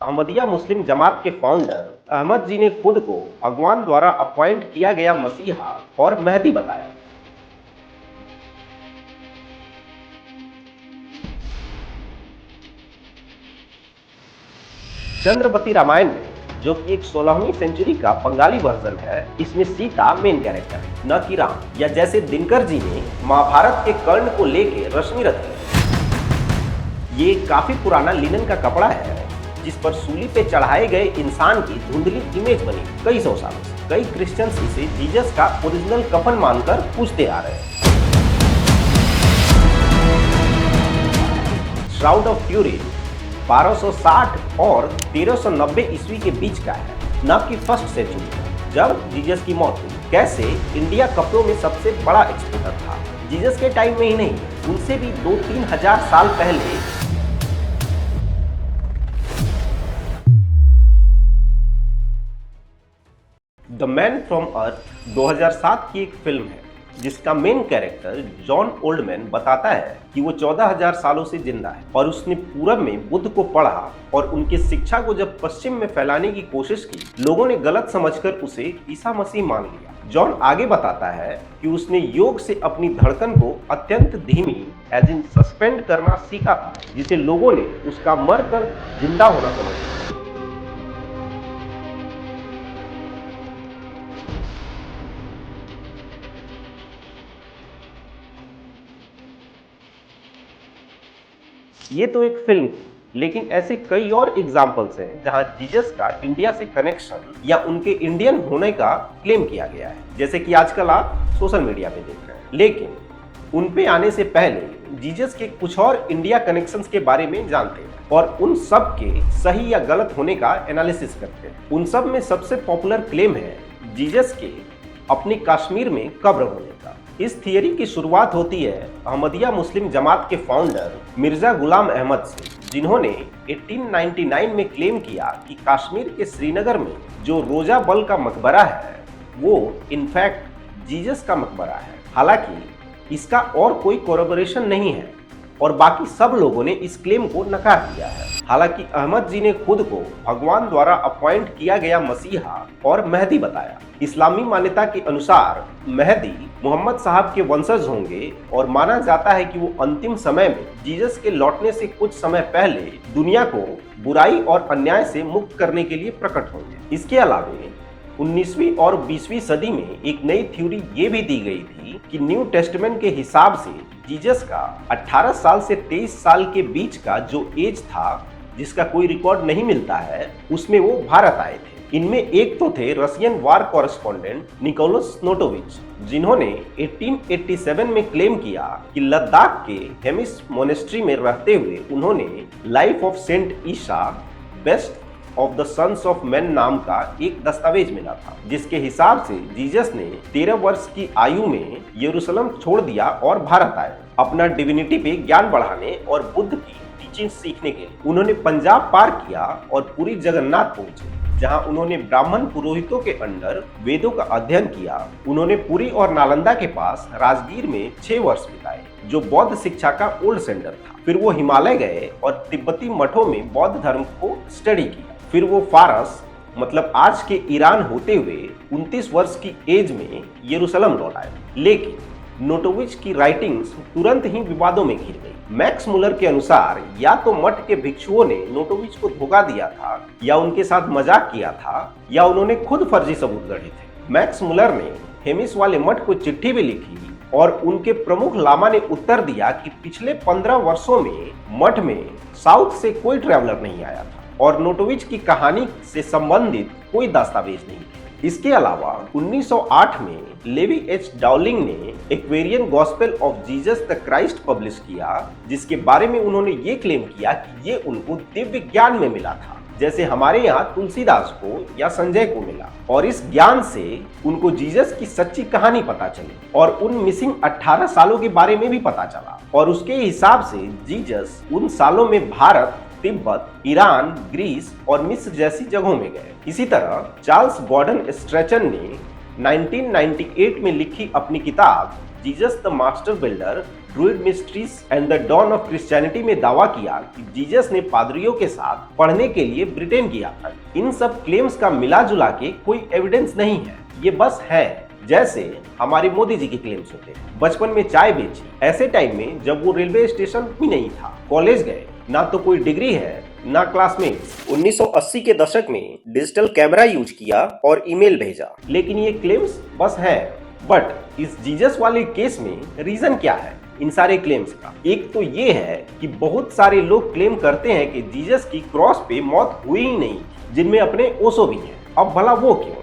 अहमदिया मुस्लिम जमात के फाउंडर अहमद जी ने खुद को भगवान द्वारा अपॉइंट किया गया मसीहा और मेहदी बताया। चंद्रवती रामायण में, जो कि एक 16वीं सेंचुरी का बंगाली वर्जन है, इसमें सीता मेन कैरेक्टर है, न कि राम, या जैसे दिनकर जी ने महाभारत के कर्ण को लेके रश्मि रची। ये काफी पुराना लिनन का कपड़ा है जिस पर सूली पे चढ़ाए गए इंसान की धुंधली इमेज बनी कई सौ सालों से। कई क्रिश्चियंस इसे जीसस का ओरिजिनल कफन मानकर पूजते आ रहे हैं। श्राउड ऑफ ट्यूरिन 1260 और 1390 ईस्वी के बीच का है, न कि फर्स्ट सेंचुरी का, जब जीसस की मौत हुई। कैसे इंडिया कपड़ों में सबसे बड़ा एक्सपोर्टर था। जीसस के टाइम में ही नहीं, उनसे भी 2-3 हजार साल पहले द मैन फ्रॉम अर्थ 2007 की एक फिल्म है जिसका मेन कैरेक्टर जॉन ओल्डमैन बताता है कि वो 14,000 सालों से जिंदा है और उसने पूरब में बुद्ध को पढ़ा और उनके शिक्षा को जब पश्चिम में फैलाने की कोशिश की, लोगों ने गलत समझकर उसे ईसा मसीह मान लिया। जॉन आगे बताता है कि उसने योग से अपनी धड़कन को अत्यंत धीमी एज इन सस्पेंड करना सीखा था, जिसे लोगों ने उसका मरकर जिंदा होना समझा। ये तो एक फिल्म थी, लेकिन ऐसे कई और एग्जाम्पल्स हैं जहां जीसस का इंडिया से कनेक्शन या उनके इंडियन होने का क्लेम किया गया है, जैसे कि आजकल आप सोशल मीडिया पे देख रहे हैं। लेकिन उन पे आने से पहले जीसस के कुछ और इंडिया कनेक्शंस के बारे में जानते हैं और उन सब के सही या गलत होने का एनालिसिस करते हैं। उन सब में सबसे पॉपुलर क्लेम है जीसस के अपने कश्मीर में कब्र होने का। इस थियरी की शुरुआत होती है अहमदिया मुस्लिम जमात के फाउंडर मिर्जा गुलाम अहमद से, जिन्होंने 1899 में क्लेम किया कि कश्मीर के श्रीनगर में जो रोजा बल का मकबरा है वो इनफैक्ट जीसस का मकबरा है। हालांकि इसका और कोई कोरबोरेशन नहीं है और बाकी सब लोगों ने इस क्लेम को नकार दिया है। हालांकि अहमद जी ने खुद को भगवान द्वारा अपॉइंट किया गया मसीहा और मेहदी बताया। इस्लामी मान्यता के अनुसार मेहदी मोहम्मद साहब के वंशज होंगे और माना जाता है कि वो अंतिम समय में जीसस के लौटने से कुछ समय पहले दुनिया को बुराई और अन्याय से मुक्त करने के लिए प्रकट होंगे। इसके अलावा 19वीं और 20वीं सदी में एक नई थ्योरी ये भी दी गई थी कि न्यू टेस्टमेंट के हिसाब से जीसस का 18 साल से 23 साल के बीच का जो एज था, जिसका कोई रिकॉर्ड नहीं मिलता है, उसमें वो भारत आए थे। इनमें एक तो थे रशियन वार कॉरेस्पॉन्डेंट निकोलस नोटोविच, जिन्होंने 1887 में क्लेम किया कि लद्दाख के हेमिस मोनेस्ट्री में रहते हुए उन्होंने life of saint Issa best of the sons of man नाम का एक दस्तावेज मिला था, जिसके हिसाब से जीसस ने 13 वर्ष की आयु में यरूशलेम छोड़ दिया और भारत आए अपना डिविनिटी पे ज्ञान बढ़ाने और बुद्ध की टीचिंग सीखने के लिए। उन्होंने पंजाब पार किया और पूरी जगन्नाथ पहुंचे, जहां उन्होंने ब्राह्मण पुरोहितों के अंडर वेदों का अध्ययन किया। उन्होंने पुरी और नालंदा के पास राजगीर में 6 वर्ष बिताए, जो बौद्ध शिक्षा का ओल्ड सेंटर था। फिर वो हिमालय गए और तिब्बती मठों में बौद्ध धर्म को स्टडी किया। फिर वो फारस मतलब आज के ईरान होते हुए 29 वर्ष की एज में यरूशलेम लौट आए। लेकिन नोटोविच की राइटिंग्स तुरंत ही विवादों में घिर गई। मैक्स मुलर के अनुसार या तो मठ के भिक्षुओं ने नोटोविच को धोखा दिया था, या उनके साथ मजाक किया था, या उन्होंने खुद फर्जी सबूत गढ़े थे। मैक्स मुलर ने हेमिस वाले मठ को चिट्ठी भी लिखी और उनके प्रमुख लामा ने उत्तर दिया कि पिछले 15 वर्षों में मठ में साउथ से कोई ट्रैवलर नहीं आया था और नोटोविच की कहानी से संबंधित कोई दस्तावेज नहीं थे। इसके अलावा 1908 में लेवी एच डाउलिंग ने Aquarian gospel of Jesus the Christ publish किया, जिसके बारे में उन्होंने ये क्लेम किया कि ये उनको दिव्य ज्ञान में मिला था, जैसे हमारे यहाँ तुलसीदास को या संजय को मिला, और इस ज्ञान से उनको जीसस की सच्ची कहानी पता चली और उन मिसिंग 18 सालों के बारे में भी पता चला। और उसके हिसाब से जीसस उन सालों में भारत, तिब्बत, ईरान, ग्रीस और मिस्र जैसी जगहों में गए। इसी तरह चार्ल्स गॉर्डन स्ट्रेचन ने 1998 में लिखी अपनी किताब Jesus the master builder druid mysteries and the dawn of Christianity में दावा किया कि जीसस ने पादरियों के साथ पढ़ने के लिए ब्रिटेन किया था। इन सब क्लेम्स का मिला जुला के कोई एविडेंस नहीं है, ये बस है जैसे हमारे मोदी जी की क्लेम्स होते हैं। बचपन में चाय बेची, ऐसे टाइम में जब वो रेलवे स्टेशन ही नहीं था, कॉलेज गए, ना तो कोई डिग्री है ना क्लासमेट्स। 1980 के दशक में डिजिटल कैमरा यूज किया और ईमेल भेजा, लेकिन ये क्लेम्स बस है। बट इस जीसस वाले केस में रीजन क्या है इन सारे क्लेम्स का? एक तो ये है कि बहुत सारे लोग क्लेम करते हैं कि जीसस की क्रॉस पे मौत हुई ही नहीं, जिनमें अपने ओशो भी हैं। अब भला वो क्यों?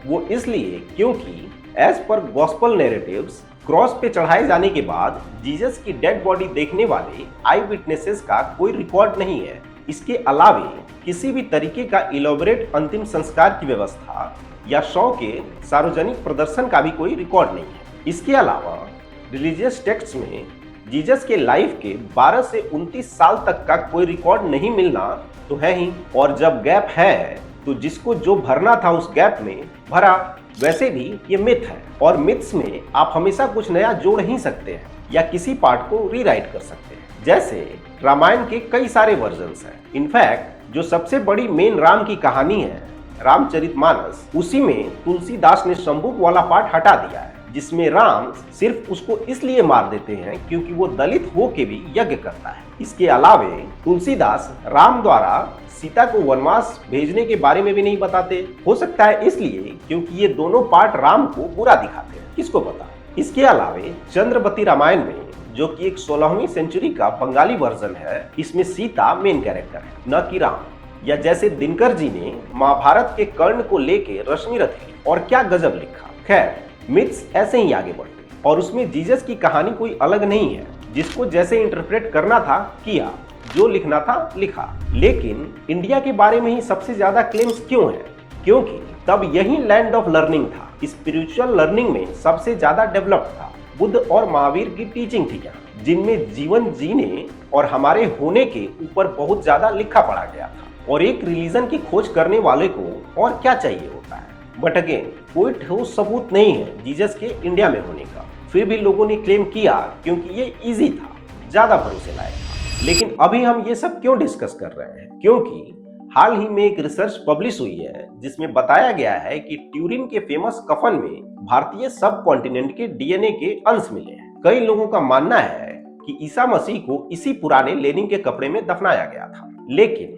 वो इसलिए क्योंकि as per gospel narratives cross पे चढ़ाए जाने के बाद जीसस की डेड बॉडी देखने वाले आई विटनेसेस का कोई रिकॉर्ड नहीं है। इसके अलावे किसी भी तरीके का इलॉबरेट अंतिम संस्कार की व्यवस्था या शव के सार्वजनिक प्रदर्शन का भी कोई रिकॉर्ड नहीं है। इसके अलावा रिलीजियस टेक्स्ट में जीसस के लाइफ के 12 से 29 साल तक का कोई रिकॉर्ड नहीं मिलना तो है ही, और जब गैप है तो जिसको जो भरना था उस गैप में भरा। वैसे भी ये मिथ है, और मिथ्स में आप हमेशा कुछ नया जोड़ ही सकते हैं या किसी पार्ट को रीराइट कर सकते हैं। जैसे रामायण के कई सारे वर्जन्स हैं। इनफैक्ट जो सबसे बड़ी मेन राम की कहानी है रामचरितमानस, उसी में तुलसीदास ने शंबुक वाला पार्ट हटा दिया है, जिसमें राम सिर्फ उसको इसलिए मार देते हैं क्योंकि वो दलित हो के भी यज्ञ करता है। इसके अलावे तुलसीदास राम द्वारा सीता को वनवास भेजने के बारे में भी नहीं बताते। हो सकता है इसलिए क्योंकि ये दोनों पार्ट राम को बुरा दिखाते हैं, किसको पता। इसके अलावे चंद्रवती रामायण में, जो कि एक 16वीं सेंचुरी का बंगाली वर्जन है, इसमें सीता मेन कैरेक्टर है, न कि राम। या जैसे दिनकर जी ने महाभारत के कर्ण को लेके रश्मि रथी, और क्या गजब लिखा। खैर, मिथ्स ऐसे ही आगे बढ़ते, और उसमें जीसस की कहानी कोई अलग नहीं है। जिसको जैसे इंटरप्रेट करना था किया, जो लिखना था लिखा। लेकिन इंडिया के बारे में ही सबसे ज्यादा क्लेम्स क्यों है? क्योंकि तब यही लैंड ऑफ लर्निंग था, स्पिरिचुअल लर्निंग में सबसे ज्यादा डेवलप्ड था। बुद्ध और महावीर की टीचिंग थी यहाँ, जिनमें जीवन जीने और हमारे होने के ऊपर बहुत ज्यादा लिखा पड़ा गया था। और एक रिलीजन की खोज करने वाले को और क्या चाहिए होता है। बट अगेन, कोई ठोस सबूत नहीं है जीसस के इंडिया में होने का। फिर भी लोगों ने क्लेम किया क्योंकि ये इजी था, ज्यादा भरोसे लायक था। लेकिन अभी हम ये सब क्यों डिस्कस कर रहे हैं? क्योंकि हाल ही में एक रिसर्च पब्लिश हुई है जिसमें बताया गया है कि ट्यूरिन के फेमस कफन में भारतीय सब कॉन्टिनेंट के डीएनए के अंश मिले हैं। कई लोगों का मानना है कि ईसा मसीह को इसी पुराने लेनिन के कपड़े में दफनाया गया था। लेकिन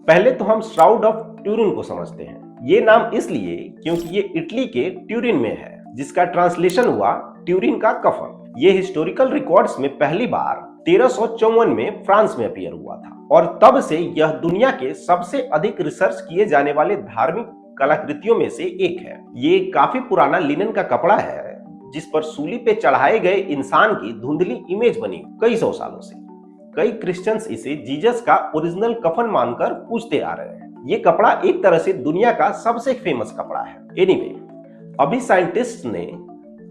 पहले तो हम श्राउड ऑफ ट्यूरिन को समझते हैं। ये नाम इसलिए क्योंकि ये इटली के ट्यूरिन में है, जिसका ट्रांसलेशन हुआ ट्यूरिन का कफन। ये हिस्टोरिकल रिकॉर्ड्स में पहली बार 1354 में फ्रांस में अपीयर हुआ था, और तब से यह दुनिया के सबसे अधिक रिसर्च किए जाने वाले धार्मिक कलाकृतियों में से एक है। ये काफी पुराना लिनन का कपड़ा है जिस पर सूली पे चढ़ाए गए इंसान की धुंधली इमेज बनी कई सौ सालों से। कई क्रिश्चियंस इसे जीसस का ओरिजिनल कफन मानकर पूजते आ रहे हैं। ये कपड़ा एक तरह से दुनिया का सबसे फेमस कपड़ा है। एनीवे, अभी साइंटिस्ट ने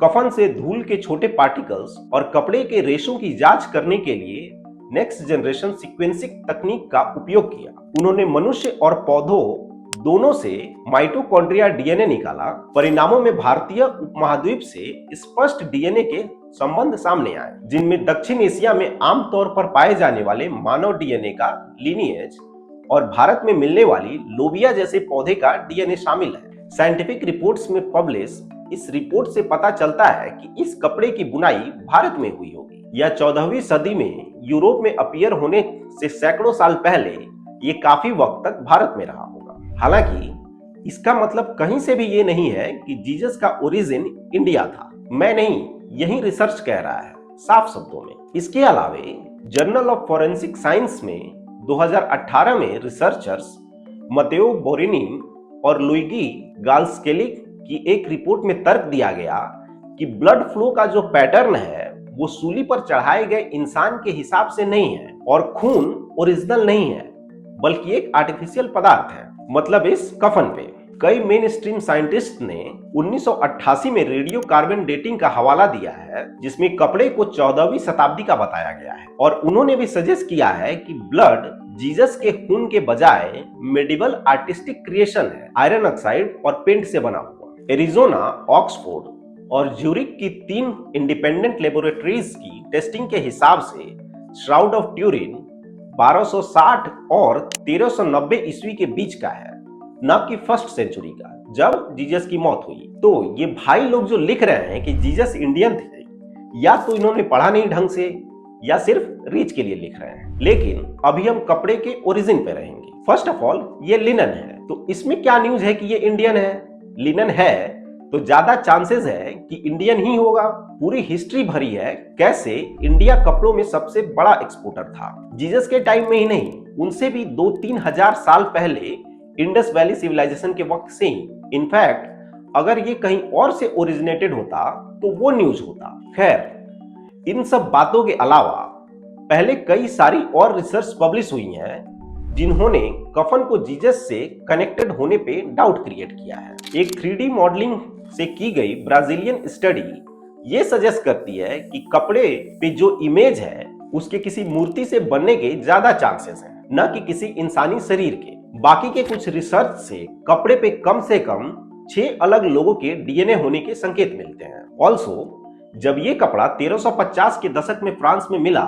कफन से धूल के छोटे पार्टिकल्स और कपड़े के रेशों की जांच करने के लिए नेक्स्ट जनरेशन सीक्वेंसिंग तकनीक का उपयोग किया। उन्होंने मनुष्य और पौधों दोनों से माइटोकॉन्ड्रिया डीएनए निकाला। परिणामों में भारतीय उपमहाद्वीप से स्पष्ट डीएनए के संबंध सामने आए, जिनमें दक्षिण एशिया में आमतौर पर पाए जाने वाले मानव डीएनए का लीनिएज और भारत में मिलने वाली लोबिया जैसे पौधे का डीएनए शामिल है। साइंटिफिक रिपोर्ट्स में पब्लिश इस रिपोर्ट से पता चलता है कि इस कपड़े की बुनाई भारत में हुई होगी, या 14वीं सदी में यूरोप में अपीयर होने से सैकड़ों साल पहले ये काफी वक्त तक भारत में रहा होगा। हालांकि इसका मतलब कहीं से भी ये नहीं है कि जीसस का ओरिजिन इंडिया था। मैं नहीं, यही रिसर्च कह रहा है साफ शब्दों में। इसके अलावे जर्नल ऑफ फॉरेंसिक साइंस में 2018 में रिसर्चर्स मतेओ बोरिनी और लुइगी गाल्स्केली की एक रिपोर्ट में तर्क दिया गया कि ब्लड फ्लो का जो पैटर्न है वो सूली पर चढ़ाए गए इंसान के हिसाब से नहीं है, और खून ओरिजिनल नहीं है बल्कि एक आर्टिफिशियल पदार्थ है, मतलब इस कफन पे। कई मेन स्ट्रीम साइंटिस्ट ने 1988 में रेडियो कार्बन डेटिंग का हवाला दिया है, जिसमें कपड़े को 14वीं शताब्दी का बताया गया है, और उन्होंने भी सजेस्ट किया है कि ब्लड जीसस के खून के बजाय मेडिवल आर्टिस्टिक क्रिएशन है, आयरन ऑक्साइड और पेंट से बना हुआ। एरिजोना, ऑक्सफोर्ड और ज्यूरिक की 3 इंडिपेंडेंट लेबोरेटरीज की टेस्टिंग के हिसाब से श्राउड ऑफ ट्यूरिन 1260 और 1390 ईस्वी के बीच का है, न कि फर्स्ट सेंचुरी का, जब जीसस की मौत हुई। तो ये भाई लोग जो लिख रहे हैं कि जीसस इंडियन थे, या तो इन्होंने पढ़ा नहीं ढंग से, या सिर्फ रीच के लिए लिख रहे हैं। लेकिन अभी हम कपड़े के ओरिजिन पे रहेंगे। फर्स्ट ऑफ ऑल, ये लिनन है, तो इसमें क्या न्यूज है कि ये इंडियन है? लिनन है तो ज्यादा चांसेस है कि इंडियन ही होगा। पूरी हिस्ट्री भरी है कैसे इंडिया कपड़ों में सबसे बड़ा एक्सपोर्टर था। जीसस के टाइम में ही नहीं, उनसे भी 2-3 हजार साल पहले इंडस वैली सिविलाइजेशन के वक्त से ही। इनफैक्ट अगर ये कहीं और से ओरिजिनेटेड होता तो वो न्यूज होता। खैर, इन सब बातों के अलावा पहले कई सारी और रिसर्च पब्लिश हुई हैं जिन्होंने कफन को जीसस से कनेक्टेड होने पे डाउट क्रिएट किया है। एक 3D मॉडलिंग से की गई ब्राजीलियन स्टडी ये सजेस्ट करती है कि कपड़े पे जो इमेज है उसके किसी मूर्ति से बनने के ज्यादा चांसेस हैं, न कि किसी इंसानी शरीर के। बाकी के कुछ रिसर्च से कपड़े पे कम से कम 6 अलग लोगों के डीएनए होने के संकेत मिलते हैं। ऑल्सो जब ये कपड़ा 1350 के दशक में फ्रांस में मिला,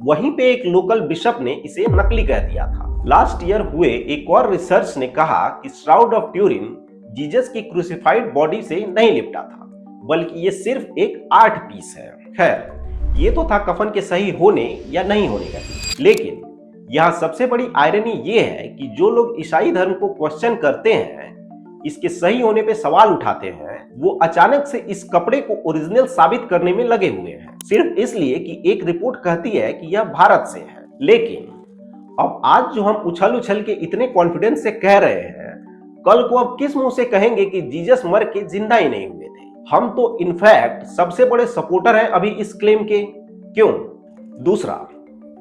वहीं पे एक लोकल बिशप ने इसे नकली कह दिया था। लास्ट ईयर हुए एक और रिसर्च ने कहा कि श्राउड ऑफ ट्यूरिन जीसस की क्रूसिफाइड बॉडी से नहीं लिपटा था, बल्कि ये सिर्फ एक आर्ट पीस है। खैर, ये तो था कफन के सही होने या नहीं होने का। लेकिन यहाँ सबसे बड़ी आयरनी ये है कि जो लोग ईसाई धर्म को क्वेश्चन करते हैं, इसके सही होने पे सवाल उठाते हैं, वो अचानक से इस कपड़े को ओरिजिनल साबित करने में लगे हुए हैं, सिर्फ इसलिए कि एक रिपोर्ट कहती है कि यह भारत से है। लेकिन अब आज जो हम उछल उछल के इतने कॉन्फिडेंस से कह रहे हैं, कल को अब किस मुंह से कहेंगे कि जीसस मर के जिंदा ही नहीं हुए थे? हम तो इनफैक्ट सबसे बड़े सपोर्टर हैं अभी इस क्लेम के। क्यों? दूसरा,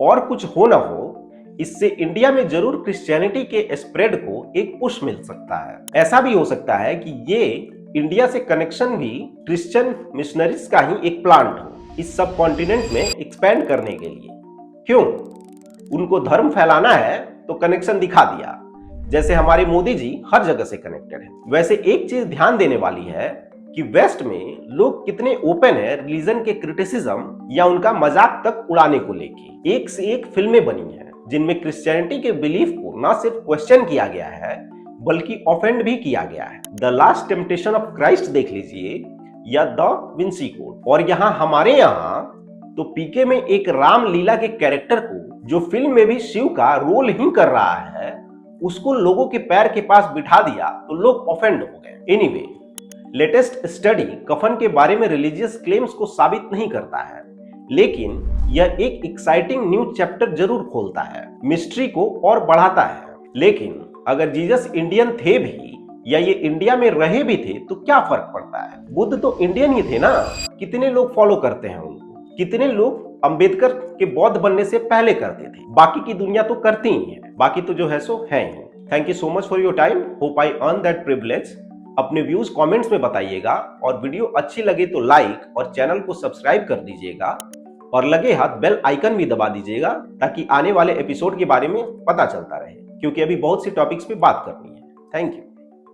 और कुछ हो ना हो, इससे इंडिया में जरूर क्रिश्चियनिटी के स्प्रेड को एक पुश मिल सकता है। ऐसा भी हो सकता है कि ये इंडिया से कनेक्शन भी क्रिश्चियन मिशनरीज का ही एक प्लांट हो इस सब कॉन्टिनेंट में एक्सपैंड करने के लिए। क्यों? उनको धर्म फैलाना है तो कनेक्शन दिखा दिया, जैसे हमारे मोदी जी हर जगह से कनेक्टेड है। वैसे एक चीज ध्यान देने वाली है कि वेस्ट में लोग कितने ओपन है रिलीजन के क्रिटिसिज्म या उनका मजाक तक उड़ाने को लेके। एक से एक फिल्में बनी हैं जिनमें क्रिश्चियनिटी के बिलीफ को न सिर्फ क्वेश्चन किया गया है बल्कि ऑफेंड भी किया गया है। The last temptation of Christ देख लीजिए, या द विंसी कोड। और यहाँ हमारे यहाँ तो पीके में एक रामलीला के कैरेक्टर को, जो फिल्म में भी शिव का रोल ही कर रहा है, उसको लोगों के पैर के पास बिठा दिया तो लोग ऑफेंड हो गए। एनीवे, लेटेस्ट स्टडी कफन के बारे में रिलीजियस क्लेम्स को साबित नहीं करता है, लेकिन यह एक एक्साइटिंग न्यू चैप्टर जरूर खोलता है, मिस्ट्री को और बढ़ाता है। लेकिन अगर जीसस इंडियन थे भी या ये इंडिया में रहे भी थे तो क्या फर्क पड़ता है? बुद्ध तो इंडियन ही थे ना। कितने लोग फॉलो करते हैं उनको? कितने लोग अंबेडकर के बौद्ध बनने से पहले करते थे? बाकी की दुनिया तो करती ही है। बाकी तो जो है सो है ही। Thank you so much for your time. Hope I earn that privilege. अपने व्यूज कमेंट्स में बताइएगा, और वीडियो अच्छी लगे तो लाइक और चैनल को सब्सक्राइब कर दीजिएगा, और लगे हाथ बेल आइकन भी दबा दीजिएगा ताकि आने वाले एपिसोड के बारे में पता चलता रहे, क्योंकि अभी बहुत सी टॉपिक्स पे बात करनी है। Thank you.